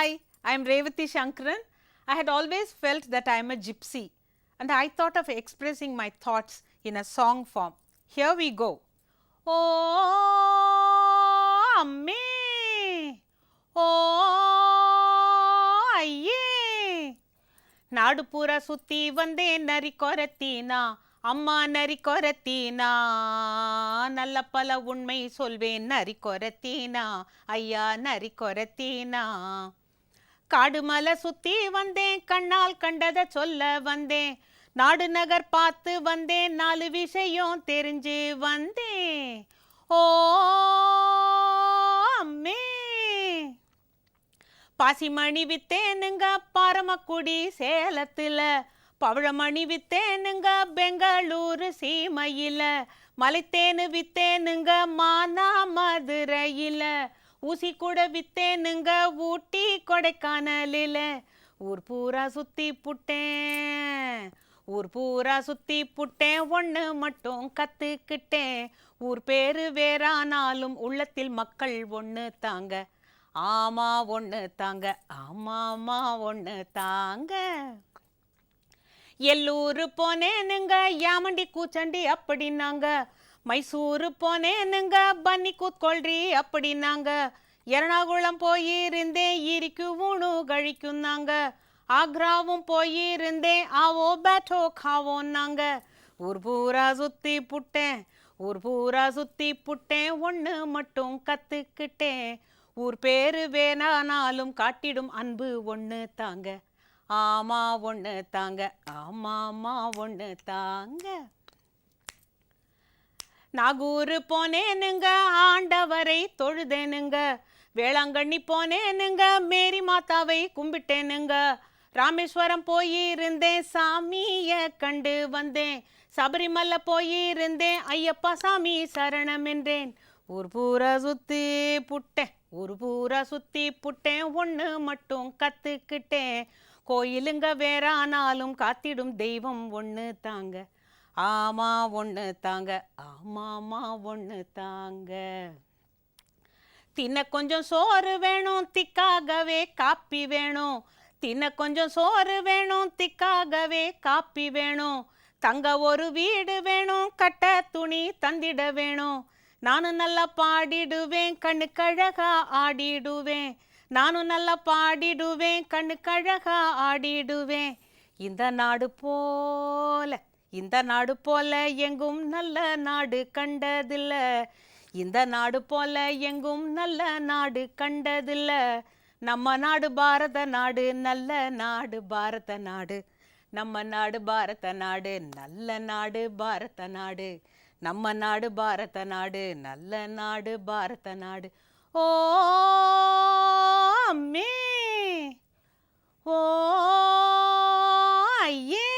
Hi, I am Revati Shankaran. I had always felt that I am a gypsy and I thought of expressing my thoughts in a song form. Here we go. Oh, Amme! Oh, Ayye! நாடு பூரா சுத்தி வந்தேன் நரி கொரத்தீனா அம்மா நரி கொரத்தீனா நல்ல பல உண்மை சொல்வேன் நரி கொரத்தீனா ஐயா நரி கொரத்தீனா காடு மலை சுத்தி வந்தேன் கண்ணால் கண்டதை சொல்ல வந்தேன் நாடு நகர் பார்த்து வந்தேன் 4 விஷயம் தெரிஞ்சு வந்தேன் ஓ அம்மே பாசிமணி வித்தேனுங்க பரமக்குடி சேலத்துல பவழமணி வித்தேனுங்க பெங்களூரு சீமையில மலைத்தேனு வித்தேனுங்க மானா மதுரையில ஊசி கூட வித்தேனுங்க ஊட்டி கொடைக்கானலில ஊர் பூரா சுத்தி புட்டேன் ஒன்று மட்டும் கத்துக்கிட்டேன் ஊர் பேரு வேறானாலும் உள்ளத்தில் மக்கள் ஒன்று தாங்க ஆமா ஒன்று தாங்க ஆமாமா ஒன்று தாங்க எல்லூரு போனேனுங்க யாமண்டி கூச்சண்டி அப்படின்னாங்க மைசூரு போனேனுங்க பன்னி கூத்கொள்றி அப்படின்னாங்க எர்ணாகுளம் போயிருந்தேன் இரிக்கு ஊணு கழிக்குன்னாங்க ஆக்ராவும் போயிருந்தேன் ஆவோ பேட்டோ காவோன்னாங்க ஊர் பூரா சுத்தி புட்டேன் ஒன்று மட்டும் கத்துக்கிட்டேன் ஊர் பேரு வேணானாலும் காட்டிடும் அன்பு ஒன்று தாங்க ஆமா ஒன்று தாங்க ஆமாமா ஒன்று தாங்க நாகூர் போனேனுங்க ஆண்டவரை தொழுதேனுங்க வேளாங்கண்ணி போனேனுங்க மேரி மாதாவை கும்பிட்டேனுங்க ராமேஸ்வரம் போயிருந்தேன் சாமிய கண்டு வந்தேன் சபரிமலை போயிருந்தேன் ஐயப்பா சாமி சரணம் என்றேன் ஊர் பூரா சுத்தி புட்டேன் ஒன்று மட்டும் கத்துக்கிட்டேன் கோயிலுங்க வேறானாலும் காத்திடும் தெய்வம் ஒன்று தாங்க ஆமா ஒன்று தாங்க ஆமாமா ஒன்று தாங்க தின்ன கொஞ்சம் சோறு வேணும் திக்காகவே காப்பி வேணும் காப்பி வேணும் தங்க ஒரு வீடு வேணும் கட்ட துணி தந்திட வேணும் நானும் நல்லா பாடிடுவேன் கண்ணுக்கழகா ஆடிடுவேன் இந்த நாடு போல எங்கும் நல்ல நாடு கண்டதில்ல நம்ம நாடு பாரத நாடு நல்ல நாடு பாரத நாடு நம்ம நாடு பாரத நாடு நல்ல நாடு பாரத நாடு நம்ம நாடு பாரத நாடு நல்ல நாடு பாரத நாடு ஓ அம்மே ஓ ஐயே